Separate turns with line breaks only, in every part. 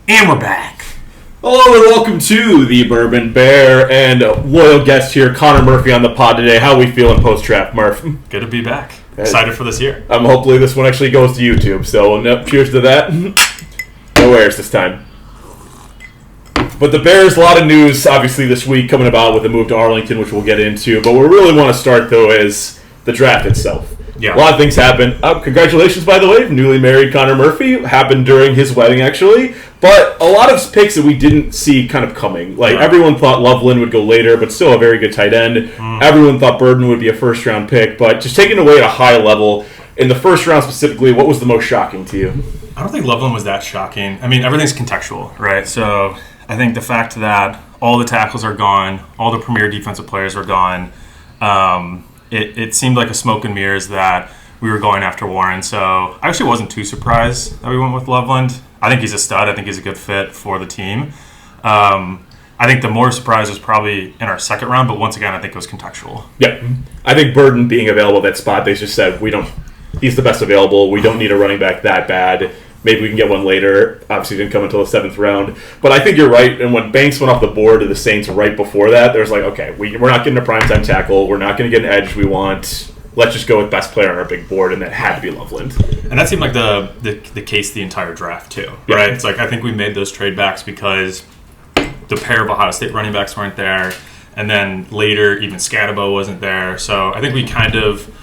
And we're back.
Hello and welcome to the Bourbon Bear and loyal guest here, Connor Murphy on the pod today. How we feeling post-draft, Murph?
Good to be back. Excited for this year.
Hopefully this one actually goes to YouTube, so cheers to that. No airs this time. But the Bears, a lot of news obviously this week coming about with the move to Arlington, which we'll get into. But what we really want to start though is the draft itself.
Yeah.
A lot of things happened. Congratulations, by the way, newly married Connor Murphy. Happened during his wedding, actually. But a lot of picks that we didn't see kind of coming. Like, everyone thought Loveland would go later, but still a very good tight end. Everyone thought Burden would be a first-round pick. But just taking away at a high level, in the first round specifically, what was the most shocking to you?
I don't think Loveland was that shocking. I mean, everything's contextual, right? So I think the fact that all the tackles are gone, all the premier defensive players are gone, it seemed like a smoke and mirrors that we were going after Warren. So I actually wasn't too surprised that we went with Loveland. I think he's a stud. I think he's a good fit for the team. I think the more surprise was probably in our second round, but once again, I think it was contextual.
Yeah. I think Burden being available at that spot, they just said, he's the best available. We don't need a running back that bad. Maybe we can get one later. Obviously, didn't come until the 7th round. But I think you're right. And when Banks went off the board to the Saints right before that, there's like, okay, we're not getting a primetime tackle. We're not going to get an edge we want. Let's just go with best player on our big board, and that had to be Loveland.
And that seemed like the case the entire draft, too, right? It's like I think we made those trade backs because the pair of Ohio State running backs weren't there, and then later even Scatabo wasn't there. So I think we kind of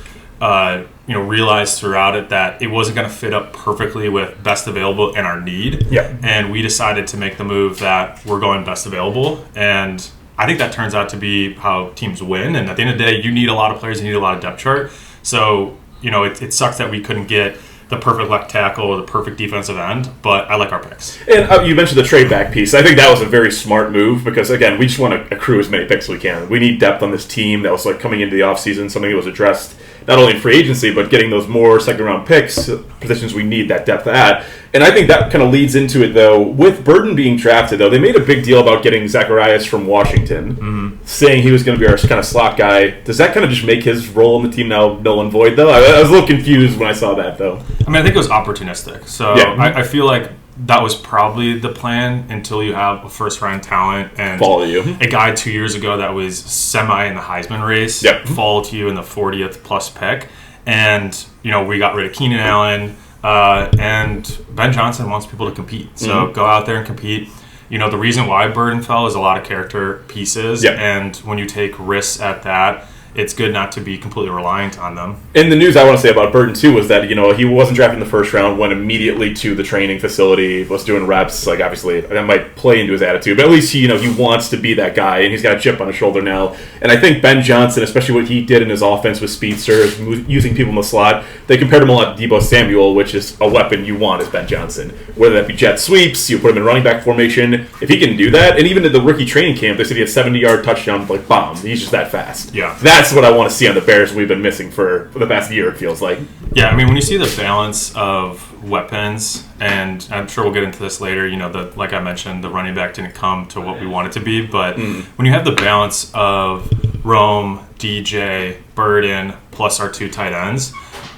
realized throughout it that it wasn't going to fit up perfectly with best available and our need.
Yeah.
And we decided to make the move that we're going best available, and I think that turns out to be how teams win. And at the end of the day, you need a lot of players, you need a lot of depth chart. So, it sucks that we couldn't get the perfect left tackle or the perfect defensive end, but I like our picks.
And you mentioned the trade back piece. I think that was a very smart move because, again, we just want to accrue as many picks as we can. We need depth on this team. That was like coming into the offseason, something that was addressed not only in free agency, but getting those more second-round picks, positions we need that depth at. And I think that kind of leads into it, though. With Burden being drafted, though, they made a big deal about getting Zacharias from Washington, saying he was going to be our kind of slot guy. Does that kind of just make his role in the team now null and void, though? I was a little confused when I saw that, though.
I mean, I think it was opportunistic. So yeah. I feel like that was probably the plan until you have a first-round talent and
follow you.
A guy 2 years ago that was semi in the Heisman race fall to you in the 40th plus pick. And, we got rid of Keenan Allen, and Ben Johnson wants people to compete. So go out there and compete. The reason why Burden fell is a lot of character pieces. And when you take risks at that, it's good not to be completely reliant on them.
And the news I want to say about Burden, too, was that, he wasn't drafted in the first round, went immediately to the training facility, was doing reps. Like, obviously, that might play into his attitude. But at least, he wants to be that guy, and he's got a chip on his shoulder now. And I think Ben Johnson, especially what he did in his offense with speedsters, using people in the slot, they compared him a lot to Deebo Samuel, which is a weapon you want as Ben Johnson. Whether that be jet sweeps, you put him in running back formation. If he can do that, and even at the rookie training camp, they said he had 70-yard touchdown, like, bomb. He's just that fast.
Yeah.
That's what I want to see on the Bears we've been missing for the past year, it feels like.
Yeah, I mean, when you see the balance of weapons, and I'm sure we'll get into this later, like I mentioned, the running back didn't come to what we want it to be, but when you have the balance of Rome, DJ, Burden, plus our 2 tight ends,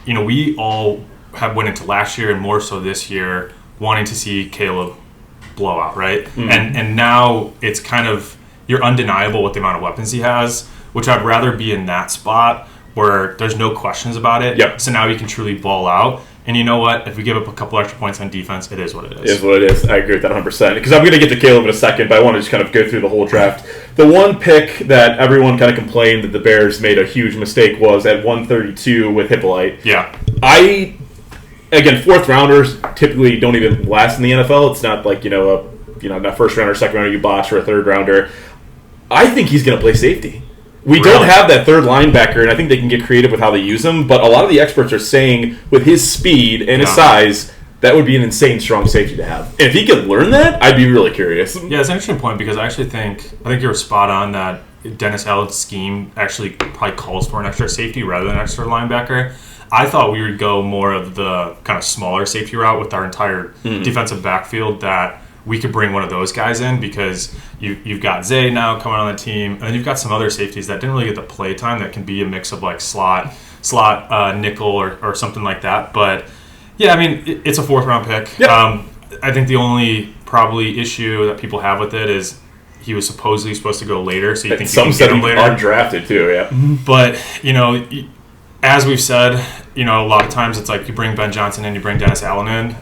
we all have went into last year and more so this year wanting to see Caleb blow out, right? And now it's kind of, you're undeniable with the amount of weapons he has, which I'd rather be in that spot where there's no questions about it.
Yep.
So now he can truly ball out. And you know what? If we give up a couple extra points on defense, it is what it is.
It is what it is. I agree with that 100%. Because I'm going to get to Caleb in a second, but I want to just kind of go through the whole draft. The one pick that everyone kind of complained that the Bears made a huge mistake was at 132 with Hippolyte.
Yeah.
Again, 4th rounders typically don't even last in the NFL. It's not like, not first rounder, second rounder you botch, or a 3rd rounder. I think he's going to play safety. We don't have that 3rd linebacker, and I think they can get creative with how they use him, but a lot of the experts are saying with his speed and his size, that would be an insane strong safety to have. And if he could learn that, I'd be really curious.
Yeah, it's an interesting point because I think you're spot on that Dennis Allen's scheme actually probably calls for an extra safety rather than an extra linebacker. I thought we would go more of the kind of smaller safety route with our entire defensive backfield, that we could bring one of those guys in because you've got Zay now coming on the team, and then you've got some other safeties that didn't really get the play time that can be a mix of like slot nickel or something like that. But yeah, I mean, it's a 4th round pick.
Yep.
I think the only probably issue that people have with it is he was supposedly supposed to go later, so you think
some
you
said
can get him later.
Undrafted too, yeah.
But, as we've said, a lot of times it's like you bring Ben Johnson in, you bring Dennis Allen in.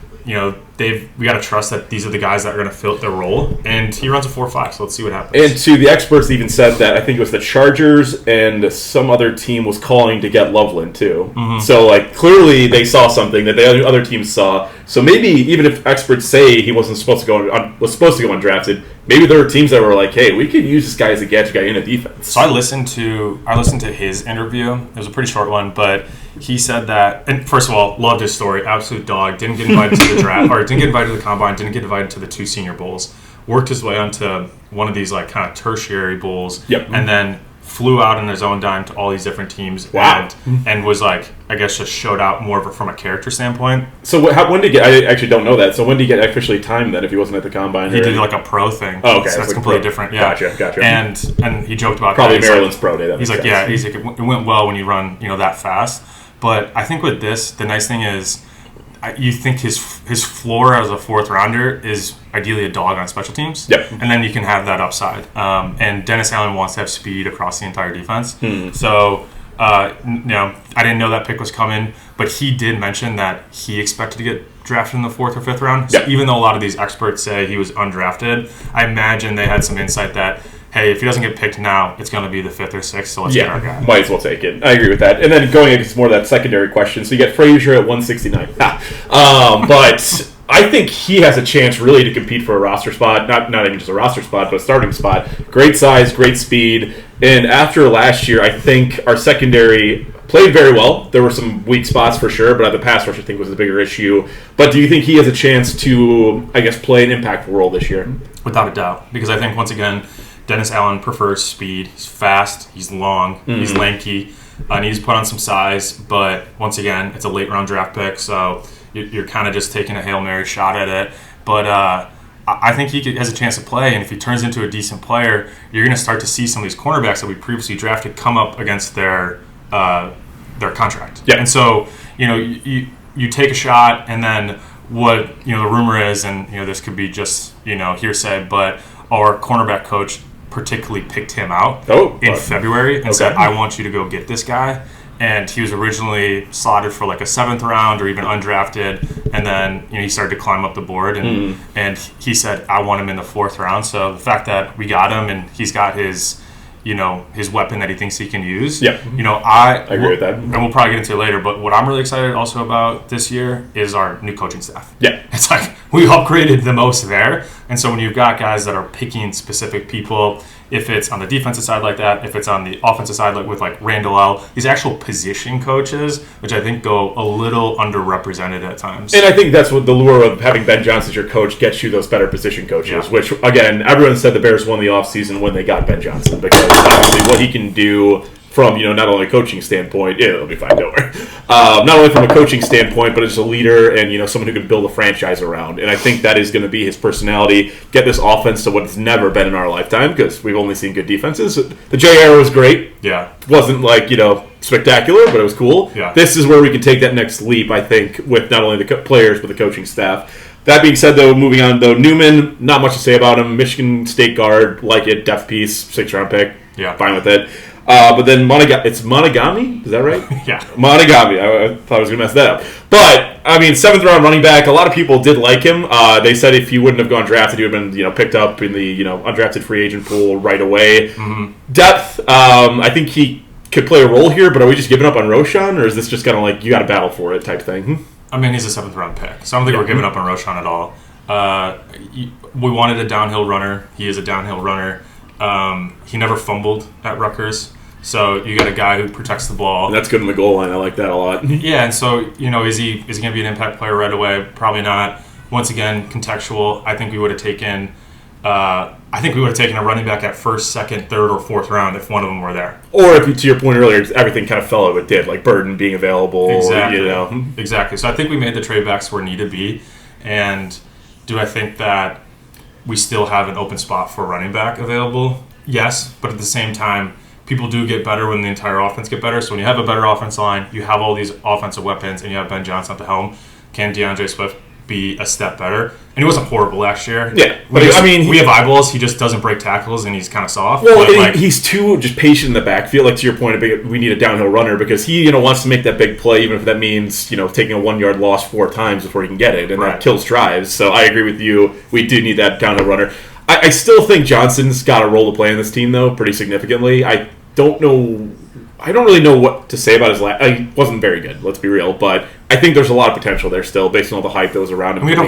We got to trust that these are the guys that are going to fill their role, and he runs a 4.5. So let's see what happens.
And to the experts even said that I think it was the Chargers and some other team was calling to get Loveland too. Mm-hmm. So clearly they saw something that the other teams saw. So maybe even if experts say he wasn't supposed to go undrafted, maybe there were teams that were like, hey, we could use this guy as a gadget guy in a defense.
So I listened to his interview. It was a pretty short one, but he said that, and first of all, loved his story. Absolute dog. Didn't get invited to the draft, or didn't get invited to the combine. Didn't get invited to the 2 Senior Bowls. Worked his way onto one of these kind of tertiary bowls, and then flew out on his own dime to all these different teams.
Wow.
And was I guess just showed out more from a character standpoint.
So when did he get? I actually don't know that. So when did he get officially timed then? If he wasn't at the combine,
he did a pro thing.
Oh, okay,
so that's completely different. Yeah,
gotcha.
And he joked about
probably
that.
Maryland's pro day.
He's like, yeah, he's like, it went well when you run that fast. But I think with this, the nice thing is, you think his floor as a 4th rounder is ideally a dog on special teams.
Yep.
And then you can have that upside. And Dennis Allen wants to have speed across the entire defense.
Hmm.
So, I didn't know that pick was coming, but he did mention that he expected to get drafted in the 4th or 5th round.
Yep.
So even though a lot of these experts say he was undrafted, I imagine they had some insight that, hey, if he doesn't get picked now, it's going to be the 5th or 6th, so let's get our guy.
Might as well take it. I agree with that. And then going into more of that secondary question, so you get Frazier at 169. But I think he has a chance really to compete for a roster spot, not even just a roster spot, but a starting spot. Great size, great speed, and after last year, I think our secondary played very well. There were some weak spots for sure, but the pass rush I think was a bigger issue. But do you think he has a chance to, I guess, play an impactful role this year?
Without a doubt, because I think once again, Dennis Allen prefers speed. He's fast. He's long. He's lanky. Needs to put on some size. But once again, it's a late-round draft pick, so you're kind of just taking a Hail Mary shot at it. But I think he has a chance to play, and if he turns into a decent player, you're going to start to see some of these cornerbacks that we previously drafted come up against their contract.
Yeah.
And so, you take a shot, and then what, the rumor is, and, this could be just, hearsay, but our cornerback coach particularly picked him out in February and said, I want you to go get this guy. And he was originally slotted for a 7th round or even undrafted, and then he started to climb up the board, and he said, I want him in the 4th round. So the fact that we got him and he's got his his weapon that he thinks he can use.
Yeah.
I
agree with that.
And we'll probably get into it later, but what I'm really excited also about this year is our new coaching staff.
Yeah.
It's we upgraded the most there. And so when you've got guys that are picking specific people, if it's on the defensive side like that, if it's on the offensive side with Randall L, these actual position coaches, which I think go a little underrepresented at times.
And I think that's what the lure of having Ben Johnson as your coach gets you those better position coaches, which, again, everyone said the Bears won the offseason when they got Ben Johnson, because obviously what he can do from, not only a coaching standpoint, it'll be fine, don't worry. Not only from a coaching standpoint, but as a leader and, someone who can build a franchise around. And I think that is going to be his personality, get this offense to what it's never been in our lifetime, because we've only seen good defenses. The J era was great.
Yeah.
Wasn't spectacular, but it was cool.
Yeah.
This is where we can take that next leap, I think, with not only the players, but the coaching staff. That being said, though, moving on, Newman, not much to say about him. Michigan State guard, like it, depth piece, 6th-round pick.
Yeah.
Fine with it. But then it's Monogamy? Is that right?
Yeah.
Monogamy. I thought I was going to mess that up. But, 7th-round running back, a lot of people did like him. They said if he wouldn't have gone drafted, he would have been picked up in the undrafted free agent pool right away.
Mm-hmm.
Depth, I think he could play a role here, but are we just giving up on Roshan, or is this just kind of you got to battle for it type thing?
He's a 7th-round pick, so I don't think we're giving up on Roshan at all. We wanted a downhill runner. He is a downhill runner. He never fumbled at Rutgers, so you got a guy who protects the ball.
And that's good in the goal line. I like that a lot.
Yeah, and so is he going to be an impact player right away? Probably not. Once again, contextual. I think we would have taken. A running back at 1st, 2nd, 3rd, or 4th round if one of them were there.
Or if, to your point earlier, everything kind of fell out it did, like Burden being available.
Exactly. Exactly. So I think we made the trade backs where need to be. And do I think that we still have an open spot for running back available? Yes, but at the same time, people do get better when the entire offense get better. So when you have a better offense line, you have all these offensive weapons, and you have Ben Johnson at the helm. Can DeAndre Swift be a step better. And he wasn't horrible last year.
Yeah, but
we have eyeballs. He just doesn't break tackles, and he's kind of soft.
Well,
but
he's too just patient in the backfield. Like to your point, we need a downhill runner because he wants to make that big play, even if that means taking a 1-yard loss 4 times before he can get it, and that kills drives. So I agree with you. We do need that downhill runner. I still think Johnson's got a role to play in this team, though, pretty significantly. I don't really know what to say about his last. He wasn't very good, let's be real, but I think there's a lot of potential there still, based on all the hype that was around him.
We had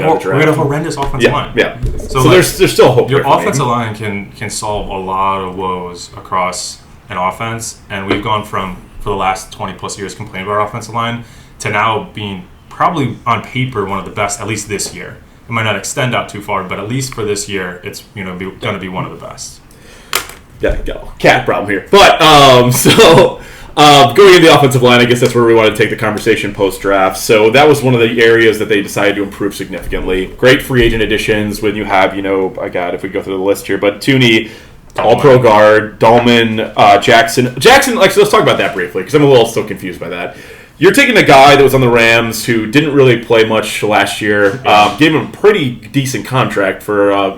a horrendous offensive line.
Yeah. So there's still hope.
Your offensive line can solve a lot of woes across an offense, and we've gone for the last 20 plus years complaining about our offensive line to now being probably on paper one of the best, at least this year. It might not extend out too far, but at least for this year, it's going to be one of the best.
Yeah, cat problem here. But going into the offensive line, I guess that's where we wanted to take the conversation post-draft. So that was one of the areas that they decided to improve significantly. Great free agent additions when you have, if we go through the list here, but Tooney, all-pro guard, Dahlman, Jackson. Jackson, let's talk about that briefly because I'm a little still confused by that. You're taking a guy that was on the Rams who didn't really play much last year, gave him a pretty decent contract for a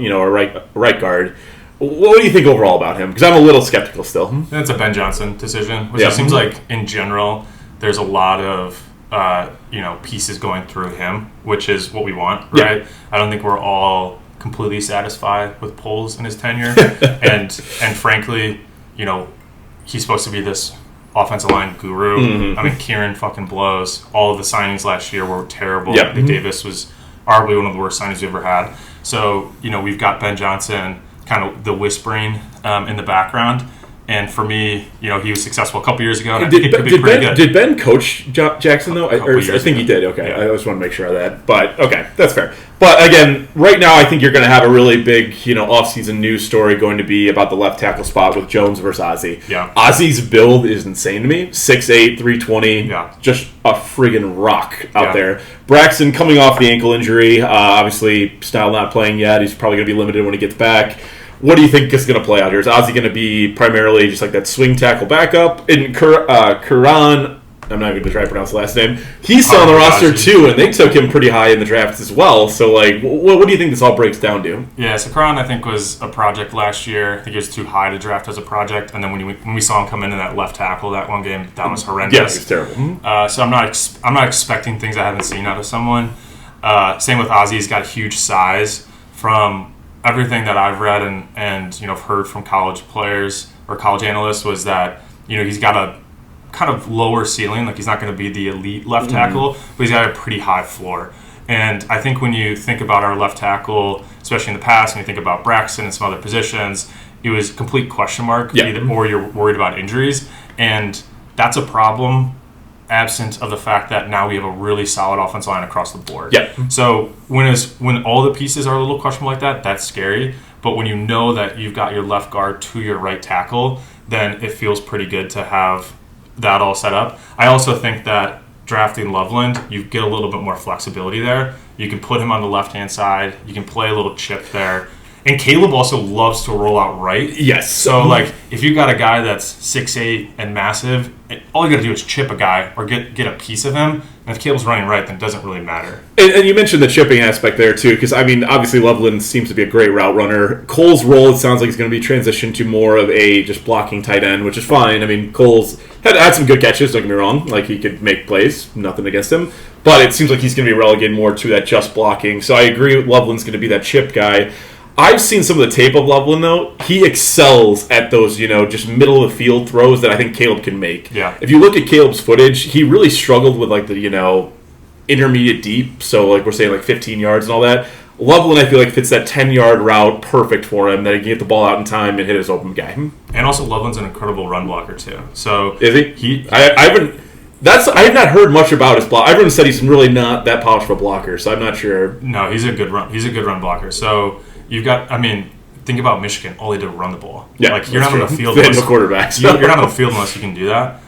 right guard. What do you think overall about him? Because I'm a little skeptical still.
It's a Ben Johnson decision, which it seems like in general there's a lot of pieces going through him, which is what we want, right? Yeah. I don't think we're all completely satisfied with Poles in his tenure, and frankly, he's supposed to be this offensive line guru. Mm-hmm. I mean, Kieran fucking blows. All of the signings last year were terrible.
Yep.
I think Davis was arguably one of the worst signings we ever had. So we've got Ben Johnson, kind of the whispering in the background. And for me, he was successful a couple years ago, and I think it could be pretty good.
Did Ben coach Jackson, though? I think he did, okay.
Yeah.
I just want to make sure of that. But, okay, that's fair. But, again, right now I think you're going to have a really big, off-season news story going to be about the left tackle spot with Jones versus Ozzie.
Yeah.
Ozzie's build is insane to me. 6'8", 320.
Yeah.
Just a friggin' rock out there. Braxton coming off the ankle injury. Obviously, Snell not playing yet. He's probably going to be limited when he gets back. What do you think is going to play out here? Is Ozzie going to be primarily just like that swing tackle backup? And Karan, I'm not even going to try to pronounce the last name, he's still on the roster too, and they took him pretty high in the draft as well. So, what do you think this all breaks down to?
Yeah, so Karan, I think, was a project last year. I think he was too high to draft as a project. And then when we saw him come in that left tackle that one game, that was horrendous.
Yeah, it was terrible.
So I'm not expecting things I haven't seen out of someone. Same with Ozzie. He's got huge size. From everything that I've read and heard from college players or college analysts was that he's got a kind of lower ceiling, like he's not going to be the elite left tackle, but he's got a pretty high floor. And I think when you think about our left tackle, especially in the past, when you think about Braxton and some other positions, it was a complete question mark, or you're worried about injuries, and that's a problem absent of the fact that now we have a really solid offensive line across the board.
Yeah.
So when all the pieces are a little questionable like that, that's scary. But when you know that you've got your left guard to your right tackle, then it feels pretty good to have that all set up. I also think that drafting Loveland, you get a little bit more flexibility there. You can put him on the left-hand side. You can play a little chip there. And Caleb also loves to roll out right.
Yes.
So, if you got a guy that's 6'8" and massive, all you got to do is chip a guy or get a piece of him. And if Caleb's running right, then it doesn't really matter.
And you mentioned the chipping aspect there, too, because, obviously Loveland seems to be a great route runner. Cole's role, it sounds like, is going to be transitioned to more of a just blocking tight end, which is fine. Cole's had some good catches, don't get me wrong. He could make plays, nothing against him. But it seems like he's going to be relegated more to that just blocking. So I agree with Loveland's going to be that chip guy. I've seen some of the tape of Loveland, though. He excels at those, just middle-of-the-field throws that I think Caleb can make.
Yeah.
If you look at Caleb's footage, he really struggled with, the, intermediate deep. So, we're saying, 15 yards and all that. Loveland, I feel like, fits that 10-yard route perfect for him, that he can get the ball out in time and hit his open guy.
And also, Loveland's an incredible run blocker, too. So
is he? I have not heard much about his block. Everyone said he's really not that polished of a blocker, so I'm not sure.
No, he's a good run blocker. So you've got, think about Michigan. All they did was run the ball.
Yeah,
you're not on the field.
They had no quarterbacks.
You're not on the field unless you can do that.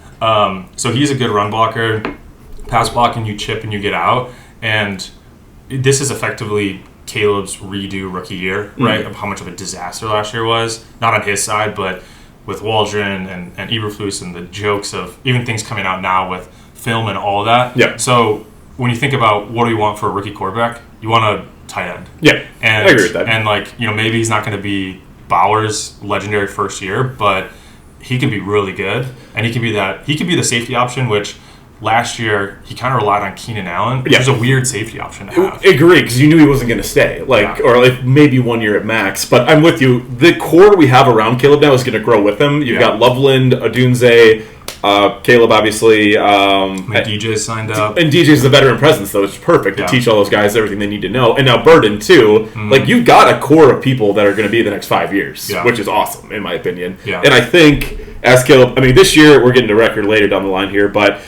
So he's a good run blocker. Pass blocking, you chip and you get out. And this is effectively Caleb's redo rookie year, right? Of how much of a disaster last year was. Not on his side, but with Waldron and Eberflus and the jokes of even things coming out now with film and all of that.
Yeah.
So when you think about what do you want for a rookie quarterback, you want a tight end.
Yeah,
and,
I agree with that.
And maybe he's not going to be Bauer's legendary first year, but he can be really good, and he can be the safety option, which last year he kind of relied on Keenan Allen, which is a weird safety option to have.
Agree, because you knew he wasn't going to stay, or maybe 1 year at max. But I'm with you. The core we have around Caleb now is going to grow with him. You've got Loveland, Odunze, Caleb, obviously.
DJ's signed up.
And DJ's the veteran presence, though. It's perfect to teach all those guys everything they need to know. And now Burden, too. Mm-hmm. You've got a core of people that are going to be the next 5 years, which is awesome, in my opinion.
Yeah.
And I think, as Caleb, this year, we're getting to record later down the line here, but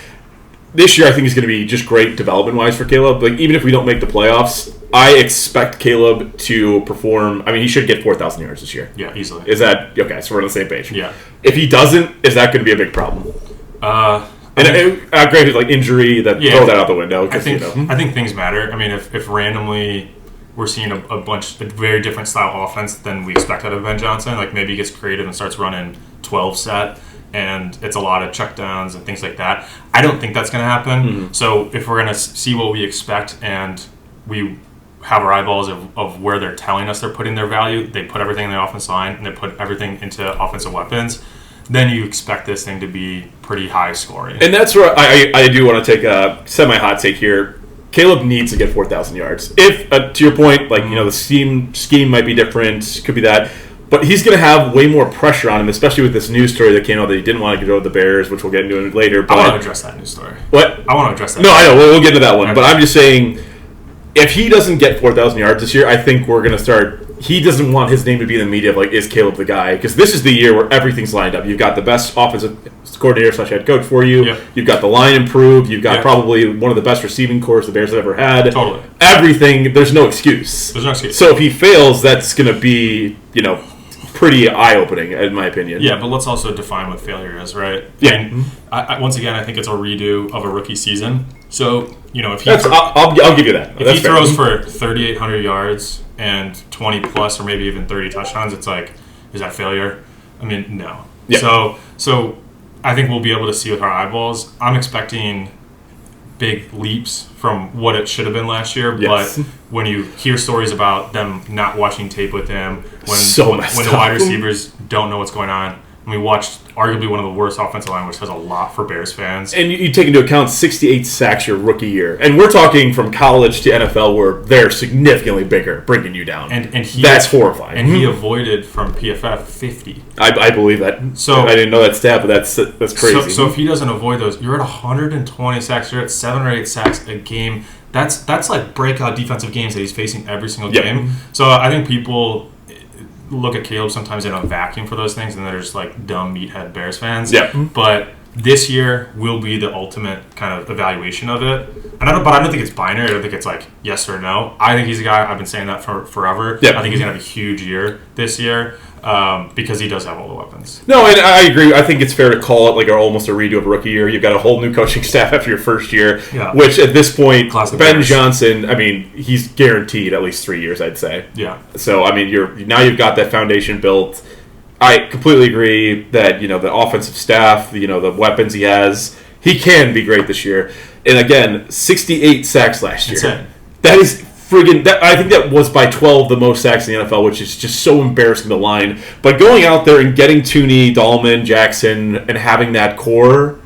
this year I think is going to be just great development-wise for Caleb. Even if we don't make the playoffs, I expect Caleb to perform. He should get 4,000 yards this year.
Yeah, easily.
Is that okay? So we're on the same page.
Yeah.
If he doesn't, is that going to be a big problem? Granted, injury, throw that out the window.
I think things matter. If randomly we're seeing a very different style offense than we expect out of Ben Johnson, maybe he gets creative and starts running 12 set, and it's a lot of checkdowns and things like that. I don't think that's going to happen. Mm-hmm. So if we're going to see what we expect and we have our eyeballs of where they're telling us they're putting their value, they put everything in the offensive line and they put everything into offensive weapons, then you expect this thing to be pretty high scoring.
And that's where I do want to take a semi-hot take here. Caleb needs to get 4,000 yards. If, to your point, the scheme might be different, could be that. But he's going to have way more pressure on him, especially with this news story that came out that he didn't want to go to the Bears, which we'll get into later. But
I want to address that news story.
What?
I want to address that.
No, I know. We'll get into that one. Okay. But I'm just saying, if he doesn't get 4,000 yards this year, I think we're going to start. He doesn't want his name to be in the media of is Caleb the guy? Because this is the year where everything's lined up. You've got the best offensive coordinator / head coach for you. Yep. You've got the line improved. You've got probably one of the best receiving corps the Bears have ever had.
Totally.
Everything. There's no excuse.
There's no excuse.
So if he fails, that's going to be pretty eye-opening, in my opinion.
Yeah, but let's also define what failure is, right?
Yeah.
I once again, I think it's a redo of a rookie season. So, if he
I'll give you that.
If he throws for 3,800 yards and 20 plus, or maybe even 30 touchdowns, it's is that failure? No. Yeah. So I think we'll be able to see with our eyeballs. I'm expecting big leaps from what it should have been last year, but when you hear stories about them not watching tape with him, when the wide receivers don't know what's going on, and we watched arguably one of the worst offensive line, which has a lot for Bears fans.
And you take into account 68 sacks your rookie year, and we're talking from college to NFL where they're significantly bigger, bringing you down.
And
that's horrifying.
And he avoided from PFF 50.
I believe that. So I didn't know that stat, but that's crazy.
So if he doesn't avoid those, you're at 120 sacks. You're at 7 or 8 sacks a game. That's breakout defensive games that he's facing every single game. So I think people look at Caleb sometimes in a vacuum for those things, and they're just dumb meathead Bears fans.
Yeah.
But this year will be the ultimate kind of evaluation of it. And I don't think it's binary. I don't think it's yes or no. I think he's a guy. I've been saying that for forever.
Yeah.
I think he's gonna have a huge year this year. Because he does have all the weapons.
No, and I agree. I think it's fair to call it almost a redo of a rookie year. You've got a whole new coaching staff after your first year, which at this point, Ben Johnson, he's guaranteed at least 3 years, I'd say.
Yeah.
So, you've got that foundation built. I completely agree that, the offensive staff, the weapons he has, he can be great this year. And again, 68 sacks last year.
Insane.
That is I think that was by 12 the most sacks in the NFL, which is just so embarrassing, the line. But going out there and getting Tooney, Dahlman, Jackson, and having that core,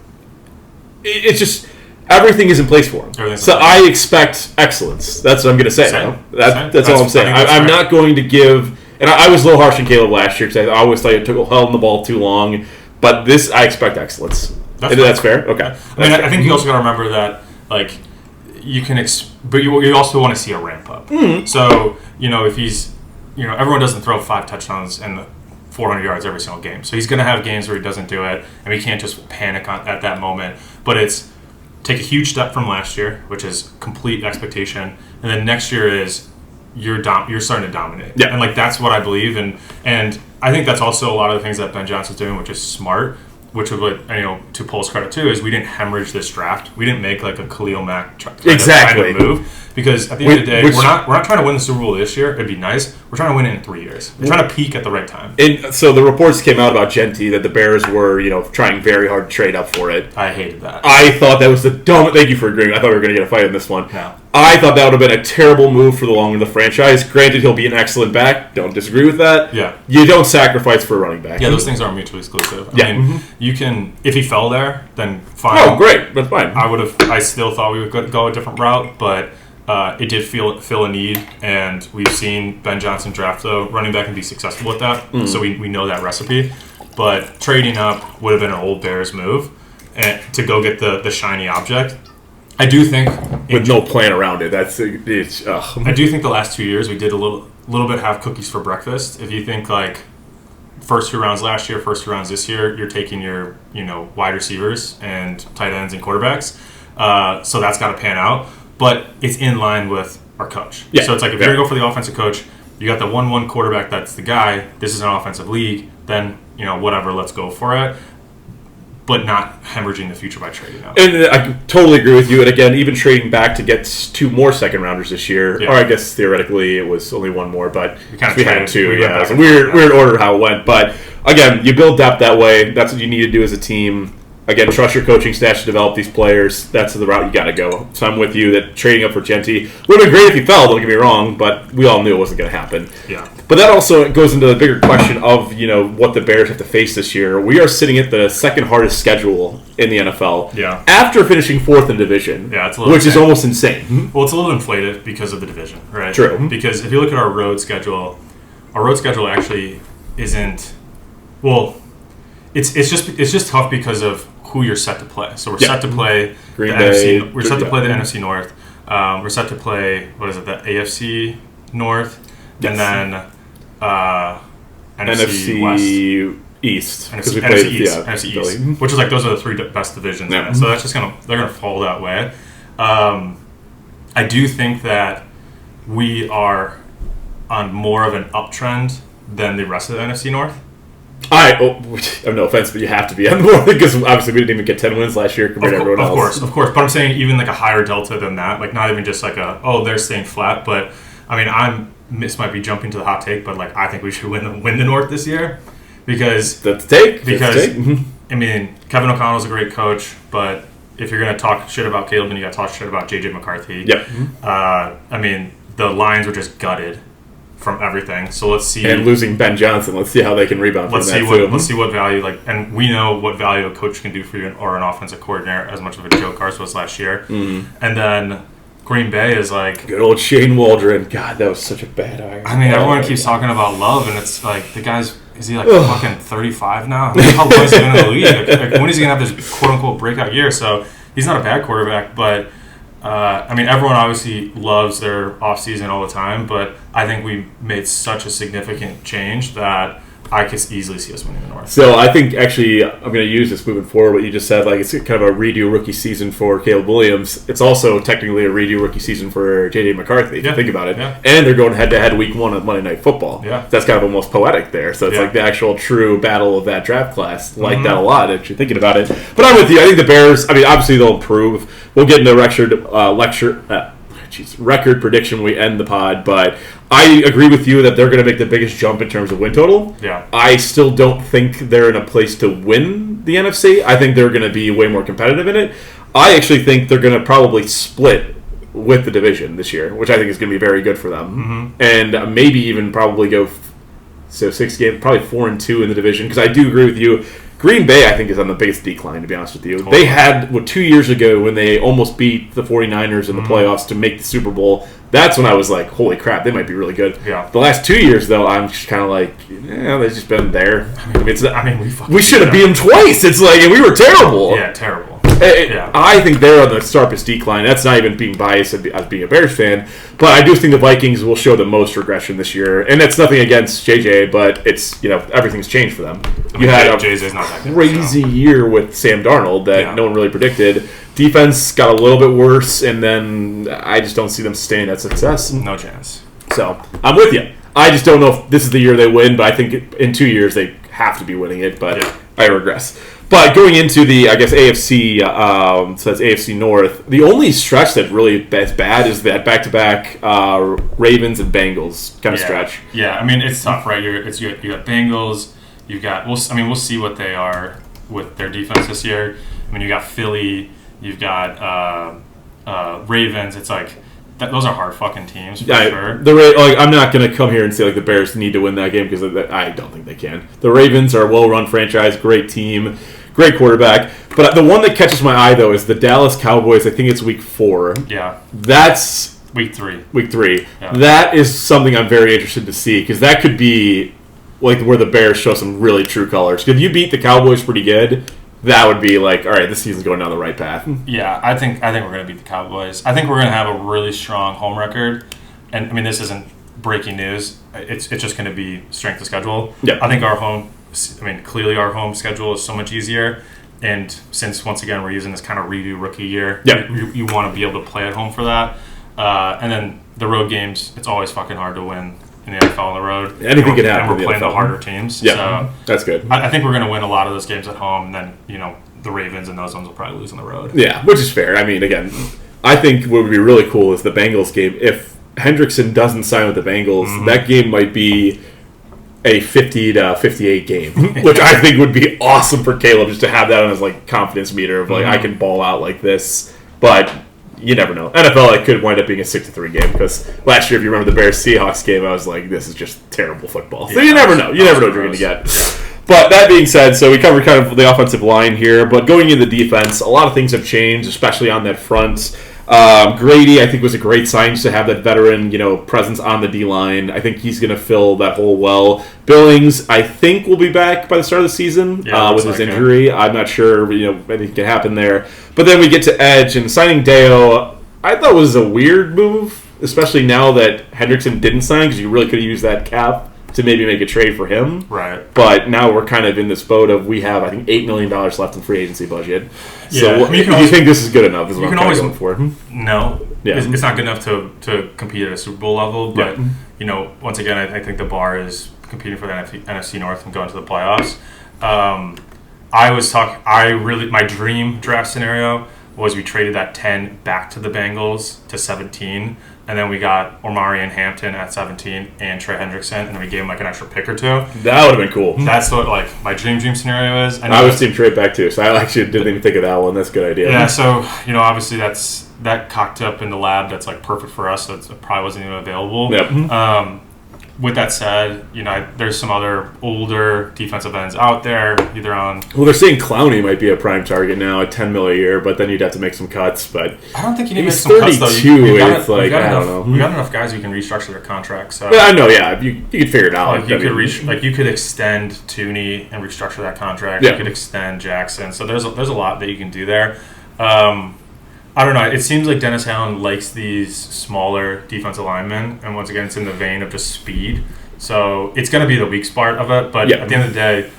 it's just everything is in place for him. So I expect excellence. That's what I'm going to say. That's all I'm saying. I'm not going to give. And I was a little harsh on Caleb last year because I always thought he took held the ball too long. But this, I expect excellence. That's fair. Okay.
I think you also got to remember that you can, but you also want to see a ramp up.
Mm-hmm.
So if he's, everyone doesn't throw 5 touchdowns and 400 yards every single game. So he's going to have games where he doesn't do it, and we can't just panic at that moment. But it's take a huge step from last year, which is complete expectation, and then next year is you're starting to dominate.
Yeah.
And that's what I believe, and I think that's also a lot of the things that Ben Johnson's doing, which is smart. Which would, to Paul's credit too, is we didn't hemorrhage this draft. We didn't make a Khalil Mack kind of move. Because at the end of the day, we're not trying to win the Super Bowl this year. It'd be nice. We're trying to win it in 3 years. We're trying to peak at the right time.
And so the reports came out about Genty that the Bears were, trying very hard to trade up for it.
I hated that.
I thought that was the dumb. Thank you for agreeing. I thought we were going to get a fight in this one.
No.
I thought that would have been a terrible move for the long run of the franchise. Granted, he'll be an excellent back. Don't disagree with that.
Yeah.
You don't sacrifice for a running back.
Yeah, those things aren't mutually exclusive.
Yeah.
I mean, you can, if he fell there, then fine.
Oh, great. That's fine.
I still thought we would go a different route, but it did fill a need, and we've seen Ben Johnson draft a running back and be successful with that, so we know that recipe. But trading up would have been an old Bears move, and to go get the shiny object. I do think
with no plan around it.
I do think the last 2 years we did a little bit have cookies for breakfast. If you think like first 2 rounds last year, first 2 rounds this year, you're taking your wide receivers and tight ends and quarterbacks. So that's got to pan out, but it's in line with our coach.
Yeah.
So it's like if you're gonna go for the offensive coach, you got the 1-1 quarterback. That's the guy. This is an offensive league. Then whatever, let's go for it. But not hemorrhaging the future by trading out.
And I totally agree with you. And again, even trading back to get 2 more second rounders this year, or I guess theoretically it was only 1 more, but we had 2. Yeah, it was a weird order how it went. But again, you build depth that way. That's what you need to do as a team. Again, trust your coaching staff to develop these players. That's the route you got to go. So I'm with you that trading up for Genty would have been great if he fell, don't get me wrong, but we all knew it wasn't going to happen.
Yeah.
But that also goes into the bigger question of, what the Bears have to face this year. We are sitting at the second hardest schedule in the NFL.
Yeah.
After finishing 4th in division.
Yeah, it's a little
which is almost insane.
Well, it's a little inflated because of the division, right?
True.
Because if you look at our road schedule actually isn't. Well, it's just tough because of who you're set to play. So we're set to play
Green
the
Bay.
NFC. We're set to play the NFC North. We're set to play the AFC North, and then NFC West.
East.
NFC East, which is like those are the 3 best divisions.
Yeah.
In it. So that's just they're gonna fall that way. I do think that we are on more of an uptrend than the rest of the NFC North.
I have no offense, but you have to be on more because obviously we didn't even get 10 wins last year compared to everyone else.
Of course. But I'm saying even like a higher delta than that, like not even just like they're staying flat. But I mean, this might be jumping to the hot take, but like I think we should win the North this year because
that's take.
I mean, Kevin O'Connell's a great coach, but if you're gonna talk shit about Caleb, then you got to talk shit about JJ McCarthy.
Yep.
I mean, the Lions were just gutted from everything. So let's see.
And losing Ben Johnson, let's see how they can rebound from that too.
Let's see what value, and we know what value a coach can do for you or an offensive coordinator as much of a Joe Carson was last year. And then Green Bay is like
good old Shane Waldron. God, that was such a bad hire.
I mean, everyone keeps talking about Love, and it's like the guy's. Is he like fucking 35 now? How long is he in the league? Like, when is he gonna have this quote unquote breakout year? So he's not a bad quarterback, but. I mean, everyone obviously loves their offseason all the time, but I think we made such a significant change that I could easily see us winning the North.
So I think actually I'm going to use this moving forward. What you just said, like it's kind of a redo rookie season for Caleb Williams. It's also technically a redo rookie season for JJ McCarthy. If you think about it, and they're going head to head week 1 of Monday Night Football.
Yeah,
that's kind of almost poetic there. So it's like the actual true battle of that draft class. Like that a lot. Actually thinking about it, but I'm with you. I think the Bears. I mean, obviously they'll improve. We'll get into record prediction when we end the pod, but I agree with you that they're going to make the biggest jump in terms of win total.
Yeah.
I still don't think they're in a place to win the NFC. I think they're going to be way more competitive in it. I actually think they're going to probably split with the division this year, which I think is going to be very good for them. And maybe even probably go 6 games, probably 4-2 in the division, because I do agree with you. Green Bay, I think, is on the biggest decline, to be honest with you. They had, 2 years ago, when they almost beat the 49ers in the playoffs to make the Super Bowl, that's when I was like, holy crap, they might be really good.
Yeah.
The last 2 years, though, I'm just kind of like, they've just been there.
We
should have beat them twice. It's like, and we were terrible.
Yeah, terrible.
I think they're on the sharpest decline. That's not even being biased as being a Bears fan, but I do think the Vikings will show the most regression this year, and that's nothing against JJ, but it's everything's changed for them. You had a
JJ's not that good,
crazy year with Sam Darnold that no one really predicted. Defense got a little bit worse, and then I just don't see them sustaining that success.
No chance.
So I'm with you. I just don't know if this is the year they win, but I think in 2 years they have to be winning it. But I regress. But going into the, I guess, AFC, so that's AFC North, the only stretch that's bad is that back-to-back Ravens and Bengals kind of stretch.
Yeah, I mean, it's tough, right? You got Bengals, you've got, we'll see what they are with their defense this year. I mean, you got Philly, you've got Ravens. It's like, those are hard fucking teams for sure.
I'm not going to come here and say like the Bears need to win that game because I don't think they can. The Ravens are a well-run franchise, great team, great quarterback. But the one that catches my eye though is the Dallas Cowboys. I think it's week 4.
Yeah,
that's
week 3.
Week 3.
Yeah.
That is something I'm very interested to see because that could be like where the Bears show some really true colors. If you beat the Cowboys pretty good, that would be like, all right, this season's going down the right path.
Yeah, I think we're going to beat the Cowboys. I think we're going to have a really strong home record. And, I mean, this isn't breaking news. It's just going to be strength of schedule.
Yeah.
I think clearly our home schedule is so much easier. And since, once again, we're using this kind of redo rookie year, you want to be able to play at home for that. And then the road games, it's always fucking hard to win in the NFL on the road.
Anything can happen.
And we're playing the harder teams.
Yeah,
so
that's good.
I think we're going to win a lot of those games at home, and then, the Ravens and those ones will probably lose on the road.
Yeah, which is fair. I mean, again, I think what would be really cool is the Bengals game. If Hendrickson doesn't sign with the Bengals, that game might be a 50 to 58 game, which I think would be awesome for Caleb just to have that on his like confidence meter of like I can ball out like this. But you never know. NFL, it could wind up being a 6-3 game because last year, if you remember the Bears-Seahawks game, I was like, this is just terrible football. So you never know. You never know what you're going to get. But that being said, so we covered kind of the offensive line here, but going into the defense, a lot of things have changed, especially on that front. Grady, I think, was a great sign to have that veteran, presence on the D-line. I think he's going to fill that hole well. Billings, I think, will be back by the start of the season with his injury. I'm not sure, anything can happen there. But then we get to edge, and signing Deo, I thought was a weird move, especially now that Hendrickson didn't sign, because you really could have used that cap to maybe make a trade for him.
Right.
But now we're kind of in this boat of we have, I think, $8 million left in free agency budget.
Yeah.
So do you think this is good enough is what I'm kind of going for?
No.
Yeah.
It's not good enough to compete at a Super Bowl level. But, once again, I think the bar is competing for the NFC North and going to the playoffs. My dream draft scenario was we traded that 10 back to the Bengals to 17. And then we got Omarion Hampton at 17 and Trey Hendrickson, and then we gave him like an extra pick or 2.
That would have been cool.
That's what my dream scenario is.
I was team Trey back too, so I actually didn't even think of that one. That's a good idea.
Yeah, so obviously that cocked up in the lab. That's like perfect for us. So it probably wasn't even available.
Yep.
With that said, there's some other older defensive ends out there, either on.
Well, they're saying Clowney might be a prime target now at $10 million a year, but then you'd have to make some cuts. But
I don't think you need to make
some cuts though.
I don't know. We got enough guys who can restructure their contracts. So.
I know. Yeah, you could figure it out.
You could extend Tooney and restructure that contract.
Yeah.
You could extend Jackson. So there's a lot that you can do there. I don't know. It seems like Dennis Allen likes these smaller defensive linemen, and once again, it's in the vein of just speed. So it's going to be the weak spot of it. But at the end of the day,